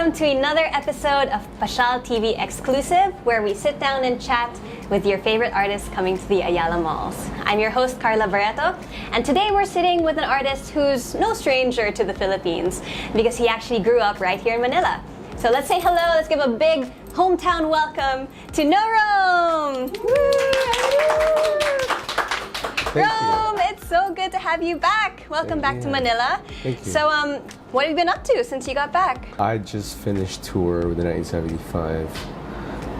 welcome to another episode of Pasyal TV Exclusive, where we sit down and chat with your favorite artists coming to the Ayala malls. I'm your host, Carla Barreto, and today we're sitting with an artist who's no stranger to the Philippines because he actually grew up right here in Manila. So let's say hello, let's give a big hometown welcome to No Rome! Rome, it's so good to have you back. Welcome back to Manila. Thank you. So, what have you been up to since you got back? I just finished tour with the 1975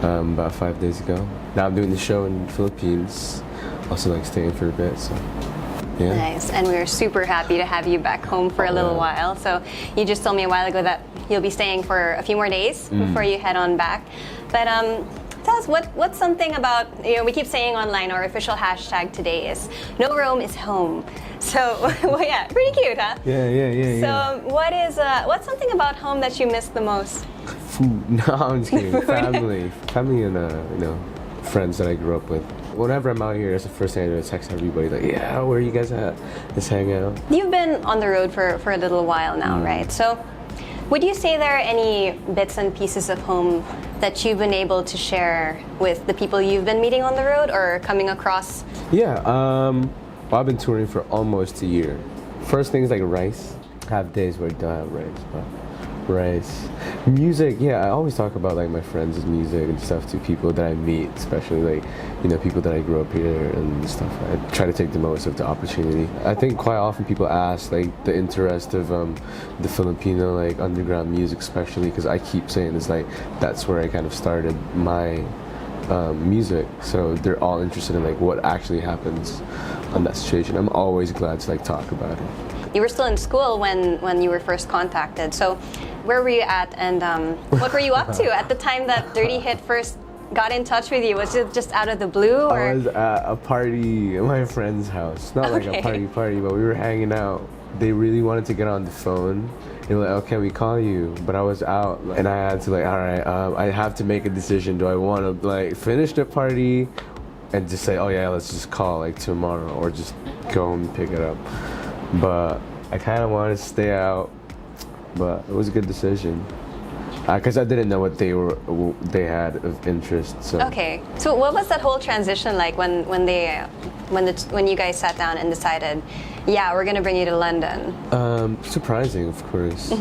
about 5 days ago. Now I'm doing the show in the Philippines. Also like staying for a bit, so yeah. Nice, and we're super happy to have you back home for a little while. So you just told me a while ago that you'll be staying for a few more days before you head on back. But tell us what's something about, we keep saying online, our official hashtag today is No Rome is home. So well, yeah, pretty cute, huh? Yeah. So what's something about home that you miss the most? Food. No, I'm just kidding. Family and friends that I grew up with. Whenever I'm out here, that's the first thing I do. I text everybody like, yeah, where are you guys at? Let's hang out. You've been on the road for a little while now, right? So would you say there are any bits and pieces of home that you've been able to share with the people you've been meeting on the road or coming across? Yeah, well, I've been touring for almost a year. First things like rice. I have days where I don't have rice, but rice. Music, yeah, I always talk about like my friends' music and stuff to people that I meet, especially like, people that I grew up here and stuff. I try to take the most of the opportunity. I think quite often people ask like the interest of the Filipino like underground music, especially because I keep saying it's like that's where I kind of started my music. So they're all interested in like what actually happens on that situation. I'm always glad to like talk about it. You were still in school when you were first contacted. So where were you at and what were you up to at the time that Dirty Hit first got in touch with you? Was it just out of the blue? Or? I was at a party at my friend's house. Not like a party, but we were hanging out. They really wanted to get on the phone. They were like, oh, can we call you? But I was out and I had to like, all right, I have to make a decision. Do I want to like finish the party and just say, oh yeah, let's just call like tomorrow, or just go home and pick it up? But I kind of wanted to stay out, but it was a good decision because I didn't know what they had of interest. So. Okay, so what was that whole transition like when you guys sat down and decided, yeah, we're gonna bring you to London? Surprising, of course,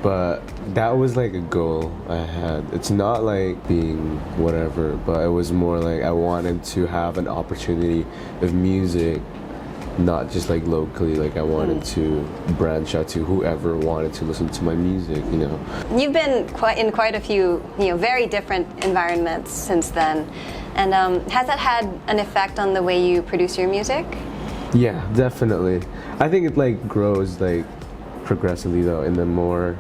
but that was like a goal I had. It's not like being whatever, but it was more like I wanted to have an opportunity of music. Not just like locally, like I wanted to branch out to whoever wanted to listen to my music, You've been in quite a few, very different environments since then. And has that had an effect on the way you produce your music? Yeah, definitely. I think it like grows like progressively though, in the more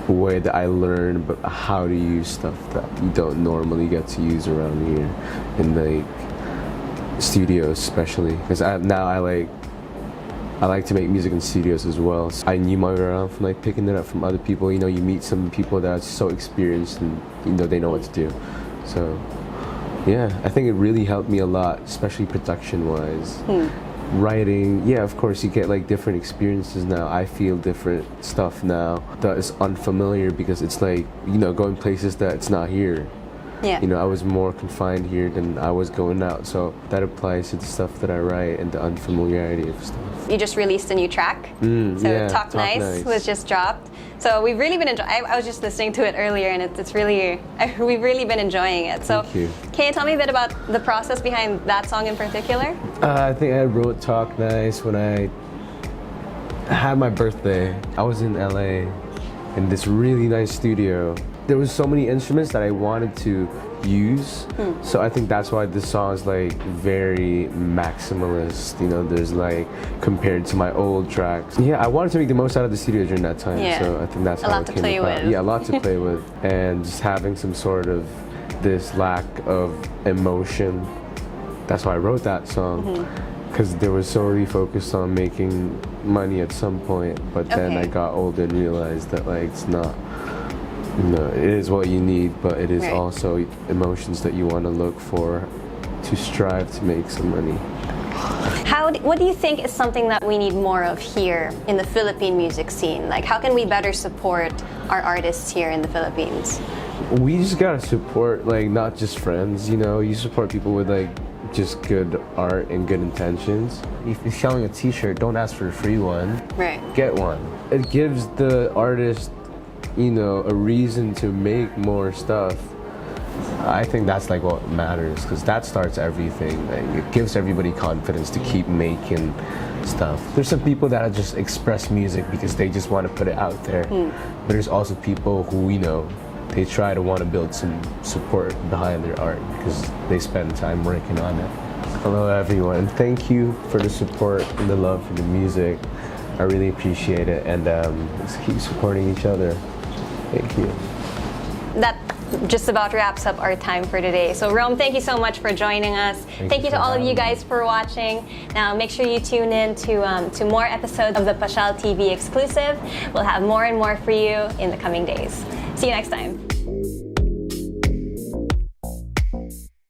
way that I learn but how to use stuff that you don't normally get to use around here in like studios, especially because I like to make music in studios as well. So I knew my way around from like picking it up from other people. You meet some people that are so experienced and they know what to do. So yeah, I think it really helped me a lot, especially production wise. Writing, yeah, of course you get like different experiences now. I feel different stuff now that is unfamiliar because it's like going places that it's not here. Yeah. I was more confined here than I was going out, so that applies to the stuff that I write and the unfamiliarity of stuff. You just released a new track, Talk Nice was just dropped. So we've really been enjoying. I was just listening to it earlier, and we've really been enjoying it. So Thank you. Can you tell me a bit about the process behind that song in particular? I think I wrote Talk Nice when I had my birthday. I was in LA in this really nice studio. There was so many instruments that I wanted to use, so I think that's why this song is like very maximalist. There's like compared to my old tracks. Yeah, I wanted to make the most out of the studio during that time, so I think that's how it came about. Yeah, a lot to play with, and just having some sort of this lack of emotion. That's why I wrote that song, because they were solely focused on making money at some point, but then I got older and realized that like it's not. It is what you need, but it is also emotions that you want to look for to strive to make some money. What do you think is something that we need more of here in the Philippine music scene? Like, how can we better support our artists here in the Philippines? We just gotta support, like, not just friends, you know. You support people with, like, just good art and good intentions. If you're selling a t-shirt, don't ask for a free one. Right. Get one. It gives the artist, you know, a reason to make more stuff. I think that's like what matters, because that starts everything. Like, it gives everybody confidence to keep making stuff. There's some people that just express music because they just want to put it out there. But there's also people who, you know, they try to want to build some support behind their art because they spend time working on it. Hello everyone, thank you for the support and the love for the music. I really appreciate it, and let's keep supporting each other. Thank you. That just about wraps up our time for today. So Rome, thank you so much for joining us. Thank you to all of you guys for watching. Now make sure you tune in to more episodes of the Pashal TV exclusive. We'll have more and more for you in the coming days. See you next time.